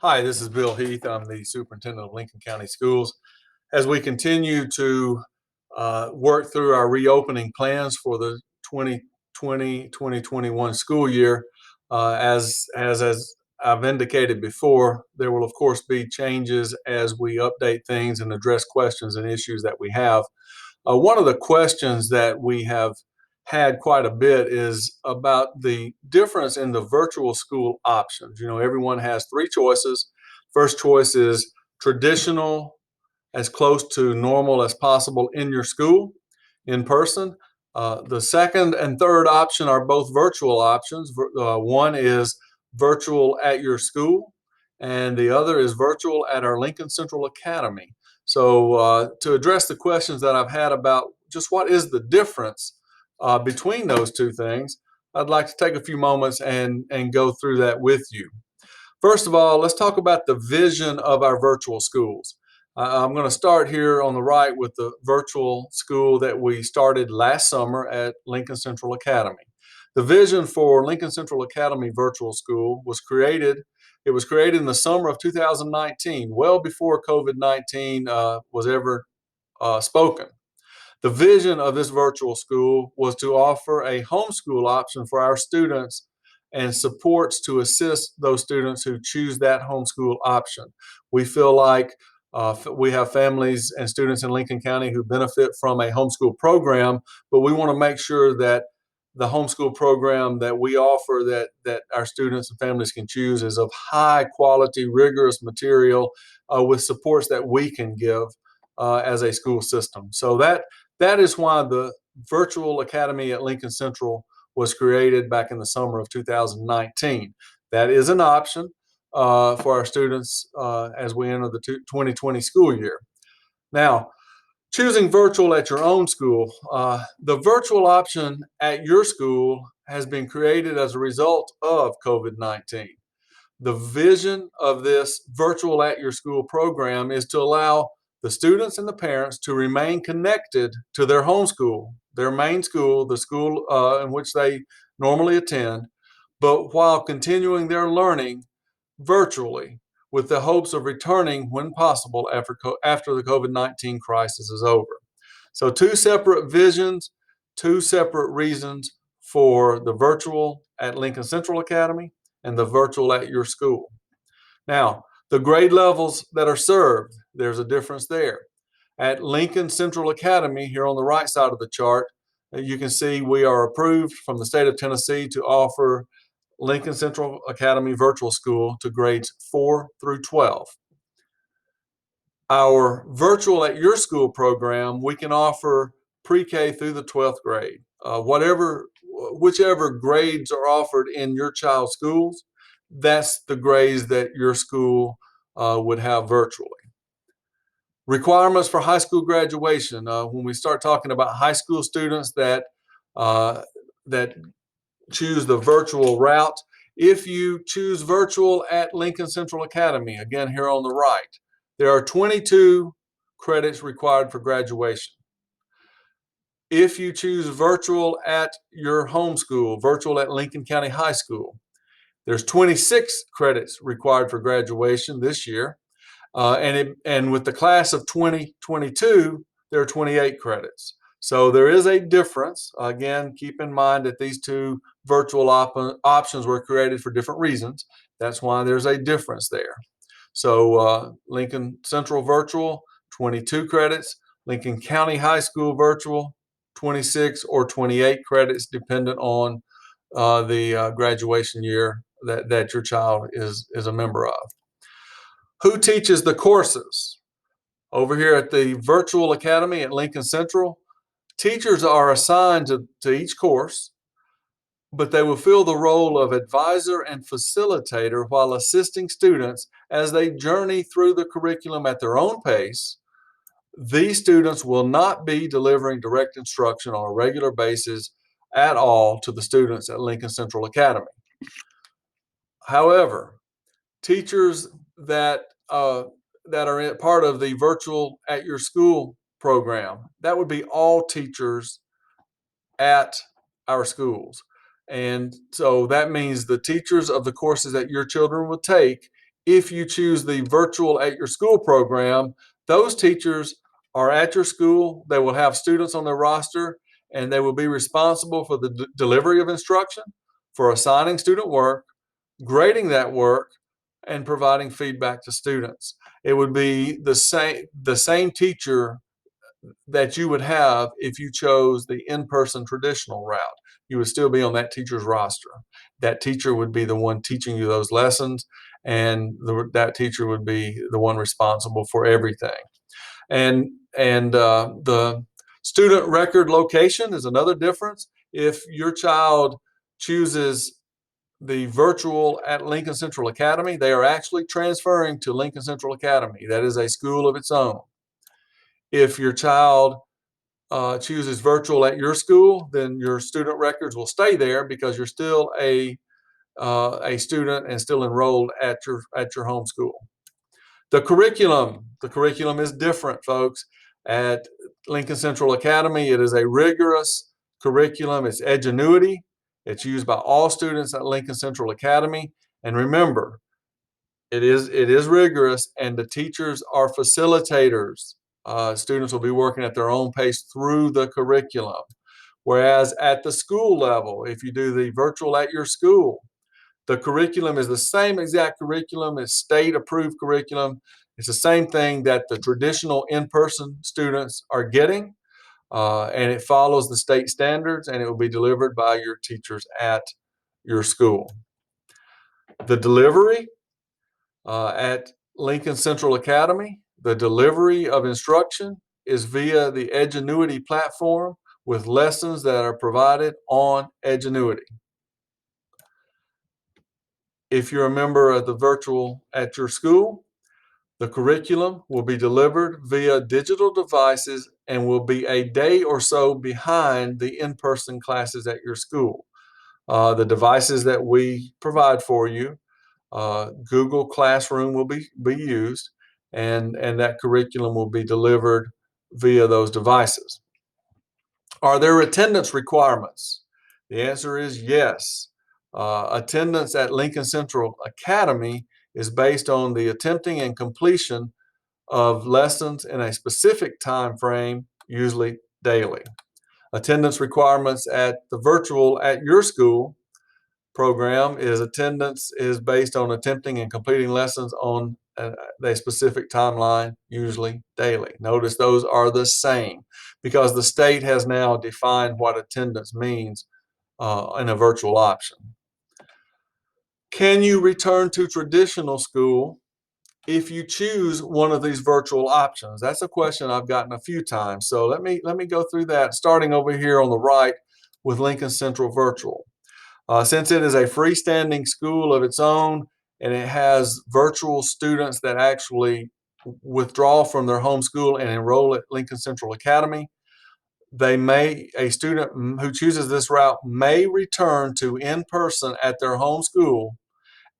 Hi, this is Bill Heath. I'm the superintendent of Lincoln County Schools. As we continue to work through our reopening plans for the 2020-2021 school year, as I've indicated before, there will of course be changes as we update things and address questions and issues that we have. One of the questions that we have had quite a bit is about the difference in the virtual school options. You know, everyone has three choices. First choice is traditional, as close to normal as possible in your school, in person. The second and third option are both virtual options. One is virtual at your school, and the other is virtual at our Lincoln Central Academy. So, to address the questions that I've had about just what is the difference between those two things, I'd like to take a few moments and go through that with you. First of all, let's talk about the vision of our virtual schools. I'm going to start here on the right with the virtual school that we started last summer at Lincoln Central Academy. The vision for Lincoln Central Academy Virtual School was created. It was created in the summer of 2019, well before COVID-19 was ever spoken. The vision of this virtual school was to offer a homeschool option for our students and supports to assist those students who choose that homeschool option. We feel like we have families and students in Lincoln County who benefit from a homeschool program, but we want to make sure that the homeschool program that we offer that our students and families can choose is of high quality, rigorous material with supports that we can give as a school system. So that is why the virtual academy at Lincoln Central was created back in the summer of 2019. That is an option for our students as we enter the 2020 school year. Now, choosing virtual at your own school, the virtual option at your school has been created as a result of COVID-19. The vision of this virtual at your school program is to allow the students and the parents to remain connected to their home school, their main school, the school in which they normally attend, but while continuing their learning virtually with the hopes of returning when possible after the COVID-19 crisis is over. So, two separate visions, two separate reasons for the virtual at Lincoln Central Academy and the virtual at your school. Now, the grade levels that are served, there's a difference there. At Lincoln Central Academy, here on the right side of the chart, you can see we are approved from the state of Tennessee to offer Lincoln Central Academy Virtual School to grades 4 through 12. Our virtual at your school program, we can offer pre-K through the 12th grade. Whichever grades are offered in your child's schools, that's the grades that your school would have virtually. Requirements for high school graduation. When we start talking about high school students uh, that choose the virtual route, if you choose virtual at Lincoln Central Academy, again here on the right, there are 22 credits required for graduation. If you choose virtual at your home school, virtual at Lincoln County High School, there's 26 credits required for graduation this year. And with the class of 2022, there are 28 credits. So there is a difference. Again, keep in mind that these two virtual options were created for different reasons. That's why there's a difference there. So Lincoln Central Virtual, 22 credits. Lincoln County High School Virtual, 26 or 28 credits, dependent on the graduation year that your child is a member of. Who teaches the courses? Over here at the Virtual Academy at Lincoln Central, teachers are assigned to each course, but they will fill the role of advisor and facilitator while assisting students as they journey through the curriculum at their own pace. These students will not be delivering direct instruction on a regular basis at all to the students at Lincoln Central Academy. However, teachers that are part of the virtual at your school program, that would be all teachers at our schools. And so that means the teachers of the courses that your children will take If you choose the virtual at your school program, those teachers are at your school. They will have students on their roster, and they will be responsible for the delivery of instruction, for assigning student work, grading that work, and providing feedback to students. It would be the same teacher that you would have if you chose the in-person traditional route. You would still be on that teacher's roster. That teacher would be the one teaching you those lessons, and that teacher would be the one responsible for everything. And the student record location is another difference. If your child chooses the virtual at Lincoln Central Academy, they are actually transferring to Lincoln Central Academy. That is a school of its own. If your child chooses virtual at your school, then your student records will stay there because you're still a student and still enrolled at your home school. The curriculum is different, folks. At Lincoln Central Academy, it is a rigorous curriculum. It's Edgenuity. It's used by all students at Lincoln Central Academy. And remember, it is rigorous, and the teachers are facilitators. Students will be working at their own pace through the curriculum. Whereas at the school level, if you do the virtual at your school, the curriculum is the same exact curriculum. It's state approved curriculum. It's the same thing that the traditional in-person students are getting, and it follows the state standards, and it will be delivered by your teachers at your school. The delivery at Lincoln Central Academy, the delivery of instruction is via the Edgenuity platform with lessons that are provided on Edgenuity. If you're a member of the virtual at your school, the curriculum will be delivered via digital devices and will be a day or so behind the in-person classes at your school. The devices that we provide for you, Google Classroom will be used, and that curriculum will be delivered via those devices. Are there attendance requirements? The answer is yes. Attendance at Lincoln Central Academy is based on the attempting and completion of lessons in a specific time frame, usually daily. Attendance requirements at the virtual at your school program is attendance is based on attempting and completing lessons on a specific timeline, usually daily. Notice those are the same because the state has now defined what attendance means in a virtual option. Can you return to traditional school if you choose one of these virtual options? That's a question I've gotten a few times. So let me go through that, starting over here on the right with Lincoln Central Virtual. Since it is a freestanding school of its own and it has virtual students that actually withdraw from their home school and enroll at Lincoln Central Academy, a student who chooses this route may return to in-person at their home school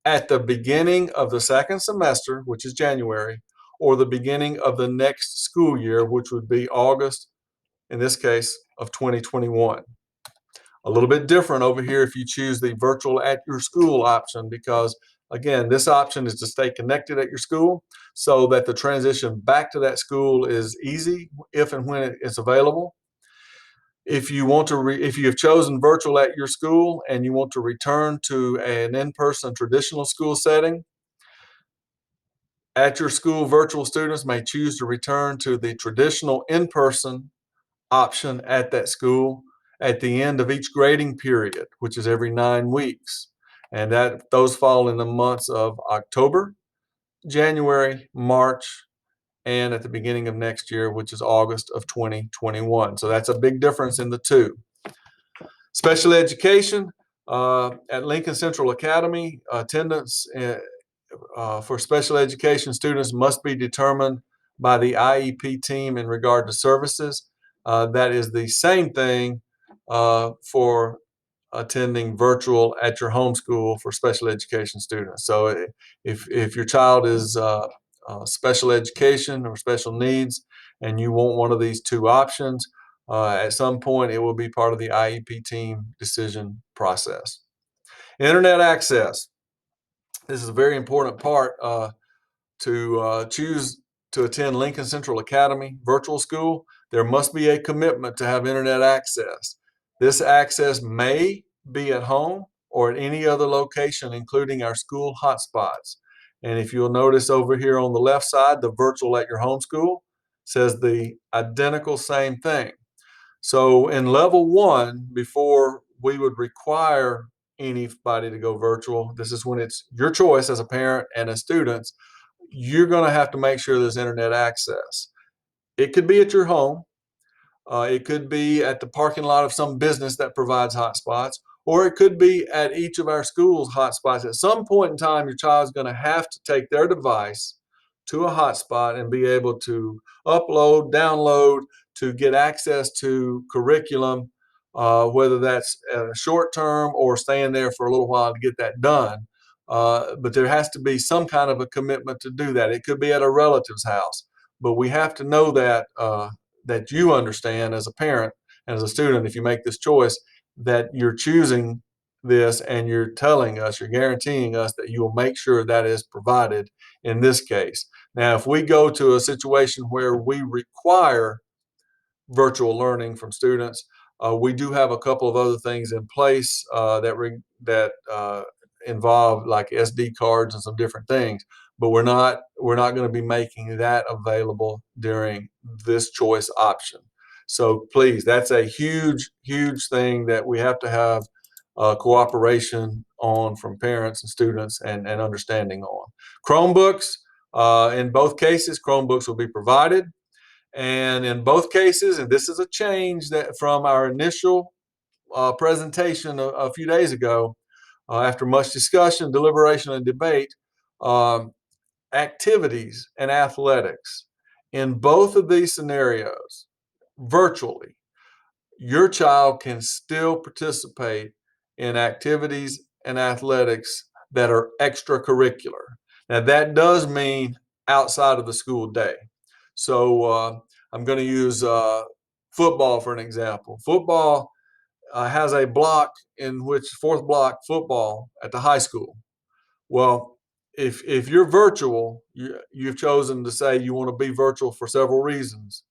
at the beginning of the second semester, which is January, or the beginning of the next school year, which would be August, in this case, of 2021. A little bit different over here if you choose the virtual at your school option, because again, this option is to stay connected at your school so that the transition back to that school is easy if and when it's available. If you want to, if you have chosen virtual at your school and you want to return to an in-person traditional school setting, at your school, virtual students may choose to return to the traditional in-person option at that school at the end of each grading period, which is every 9 weeks. And those fall in the months of October, January, March, and at the beginning of next year, which is August of 2021. So that's a big difference in the two. Special education at Lincoln Central Academy, attendance for special education students must be determined by the IEP team in regard to services. That is the same thing for attending virtual at your home school for special education students. So if your child is special education or special needs and you want one of these two options, at some point it will be part of the IEP team decision process. Internet access. This is a very important part to choose to attend Lincoln Central Academy virtual school. There must be a commitment to have internet access. This access may be at home or at any other location, including our school hotspots. And if you'll notice over here on the left side, the virtual at your home school says the identical same thing. So in level one, before we would require anybody to go virtual, this is when it's your choice as a parent and as students, you're going to have to make sure there's internet access. It could be at your home, it could be at the parking lot of some business that provides hotspots, or it could be at each of our schools' hotspots. At some point in time, your child's going to have to take their device to a hotspot and be able to upload, download, to get access to curriculum, whether that's short term or staying there for a little while to get that done. But there has to be some kind of a commitment to do that. It could be at a relative's house, but we have to know that that you understand as a parent and as a student, if you make this choice, that you're choosing this and you're telling us, you're guaranteeing us that you will make sure that is provided in this case. Now, if we go to a situation where we require virtual learning from students, we do have a couple of other things in place that involve like SD cards and some different things, but we're not going to be making that available during this choice option. So please, that's a huge thing that we have to have cooperation on from parents and students and understanding on. Chromebooks, in both cases, Chromebooks will be provided. And in both cases, and this is a change that from our initial presentation a few days ago, after much discussion, deliberation, and debate, um, activities and athletics in both of these scenarios, virtually, your child can still participate in activities and athletics that are extracurricular. Now, that does mean outside of the school day. So, I'm going to use football for an example. Football has a block in which fourth block football at the high school. Well, if you're virtual, you've chosen to say you want to be virtual for several reasons.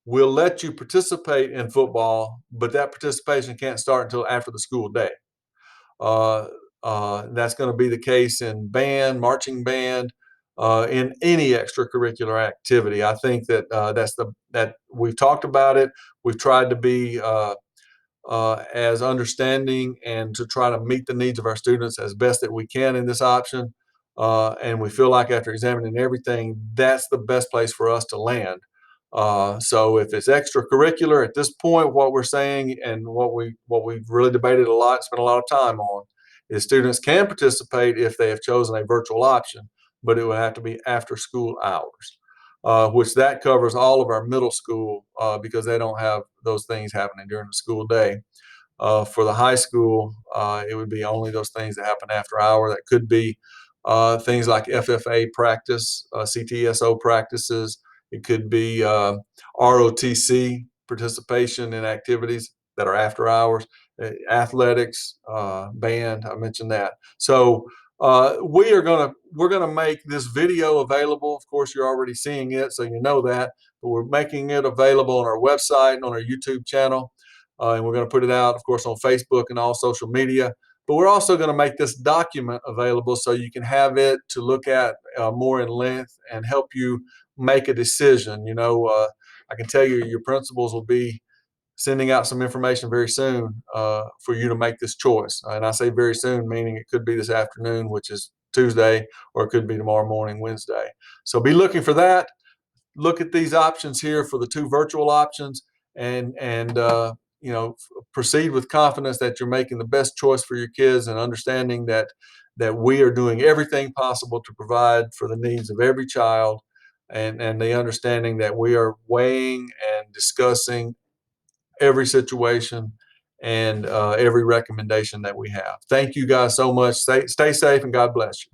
We'll let you participate in football, but that participation can't start until after the school day. Uh, that's going to be the case in band, marching band, in any extracurricular activity. I think that that we've talked about it. We've tried to be as understanding and to try to meet the needs of our students as best that we can in this option. And we feel like after examining everything, that's the best place for us to land. So if it's extracurricular at this point, what we're saying and what we've really debated a lot, spent a lot of time on, is students can participate if they have chosen a virtual option, but it would have to be after school hours, which that covers all of our middle school because they don't have those things happening during the school day. For the high school, it would be only those things that happen after hour. That could be things like FFA practice, CTSO practices. It could be ROTC participation in activities that are after hours, athletics, band. I mentioned that. So we're gonna make this video available. Of course, you're already seeing it, so you know that. But we're making it available on our website and on our YouTube channel. And we're going to put it out, of course, on Facebook and all social media. But we're also going to make this document available so you can have it to look at more in length and help you make a decision. I can tell you your principals will be sending out some information very soon for you to make this choice. And I say very soon, meaning it could be this afternoon, which is Tuesday, or it could be tomorrow morning, Wednesday. So be looking for that. Look at these options here for the two virtual options and proceed with confidence that you're making the best choice for your kids and understanding that we are doing everything possible to provide for the needs of every child and the understanding that we are weighing and discussing every situation and every recommendation that we have. Thank you guys so much. Stay safe and God bless you.